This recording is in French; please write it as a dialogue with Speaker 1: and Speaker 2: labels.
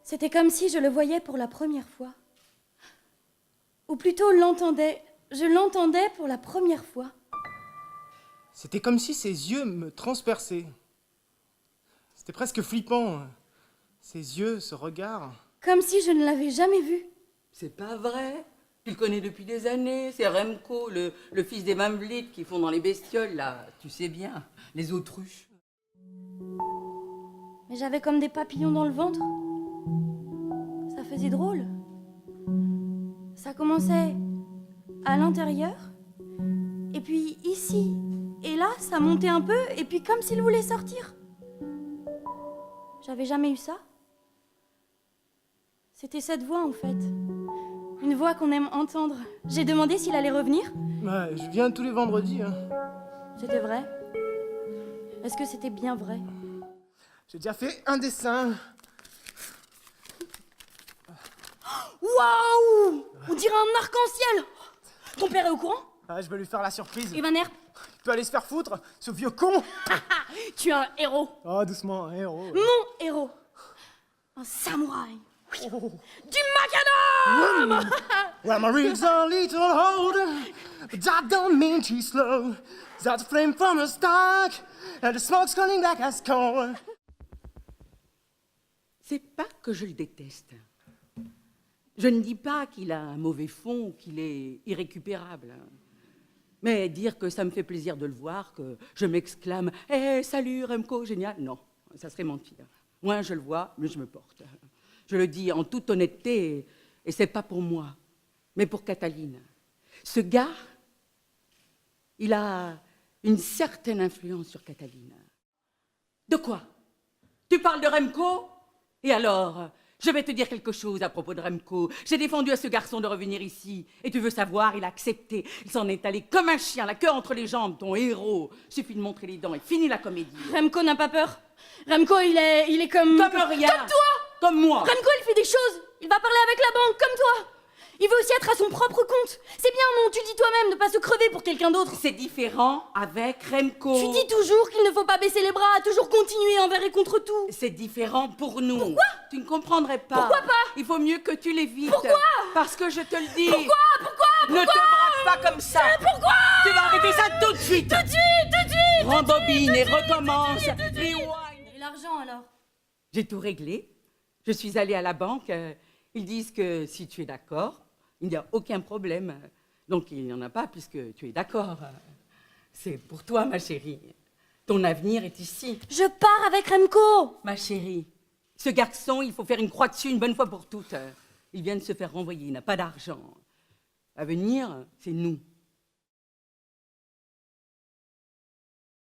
Speaker 1: C'était comme si je le voyais pour la première fois. Ou plutôt l'entendais. Je l'entendais pour la première fois.
Speaker 2: C'était comme si ses yeux me transperçaient. C'était presque flippant. Ses yeux, ce regard.
Speaker 1: Comme si je ne l'avais jamais vu.
Speaker 3: C'est pas vrai. Tu le connais depuis des années. C'est Remco, le fils des Van Vliet qui font dans les bestioles, là. Tu sais bien, les autruches.
Speaker 1: Mais j'avais comme des papillons dans le ventre. Ça faisait drôle. Ça commençait à l'intérieur. Et puis ici. Et là, ça montait un peu. Et puis comme s'il voulait sortir. J'avais jamais eu ça. C'était cette voix, en fait. Une voix qu'on aime entendre. J'ai demandé s'il allait revenir.
Speaker 2: Ouais, je viens tous les vendredis.
Speaker 1: C'était vrai. Est-ce que c'était bien vrai?
Speaker 2: J'ai déjà fait un dessin.
Speaker 1: Waouh! On dirait un arc-en-ciel! Ton père est au courant?
Speaker 2: Ah, je vais lui faire la surprise.
Speaker 1: Et Van Herp?
Speaker 2: Il peut aller se faire foutre, ce vieux con.
Speaker 1: Tu es un héros.
Speaker 2: Oh, doucement, un héros.
Speaker 1: Mon héros. Un samouraï.
Speaker 2: Oh.
Speaker 1: Du macadam!
Speaker 2: Well, my rig's a little older, but that don't mean she's slow. That's a flame from a stock, and the smoke's calling back as coal.
Speaker 3: C'est pas que je le déteste. Je ne dis pas qu'il a un mauvais fond ou qu'il est irrécupérable. Mais dire que ça me fait plaisir de le voir, que je m'exclame « Hé, salut Remco, génial !» Non, ça serait mentir. Moins je le vois, mieux je me porte. Je le dis en toute honnêteté, et c'est pas pour moi, mais pour Cataline. Ce gars, il a une certaine influence sur Cataline. De quoi? Tu parles de Remco? Et alors, je vais te dire quelque chose à propos de Remco. J'ai défendu à ce garçon de revenir ici. Et tu veux savoir, il a accepté. Il s'en est allé comme un chien, la queue entre les jambes, ton héros. Suffit de montrer les dents et fini la comédie.
Speaker 1: Remco n'a pas peur. Remco, il est comme...
Speaker 3: Comme rien.
Speaker 1: Comme toi!
Speaker 3: Comme moi.
Speaker 1: Remco, il fait des choses. Il va parler avec la banque, comme toi. Il veut aussi être à son propre compte. C'est bien, non? Tu le dis toi-même, de pas se crever pour quelqu'un d'autre.
Speaker 3: C'est différent avec Remco.
Speaker 1: Tu dis toujours qu'il ne faut pas baisser les bras, toujours continuer envers et contre tout.
Speaker 3: C'est différent pour nous.
Speaker 1: Pourquoi?
Speaker 3: Tu ne comprendrais pas.
Speaker 1: Pourquoi pas?
Speaker 3: Il faut mieux que tu l'évites.
Speaker 1: Pourquoi?
Speaker 3: Parce que je te le dis.
Speaker 1: Pourquoi?
Speaker 3: Ne te braque pas comme ça.
Speaker 1: Pourquoi?
Speaker 3: Tu vas arrêter ça tout de suite.
Speaker 1: Tout de suite.
Speaker 3: Rembobine et recommence. Rewind.
Speaker 1: Et l'argent, alors?
Speaker 3: J'ai tout réglé. Je suis allée à la banque. Ils disent que si tu es d'accord, il n'y a aucun problème. Donc il n'y en a pas puisque tu es d'accord. C'est pour toi, ma chérie. Ton avenir est ici.
Speaker 1: Je pars avec Remco.
Speaker 3: Ma chérie, ce garçon, il faut faire une croix dessus une bonne fois pour toutes. Il vient de se faire renvoyer, il n'a pas d'argent. À venir, c'est nous.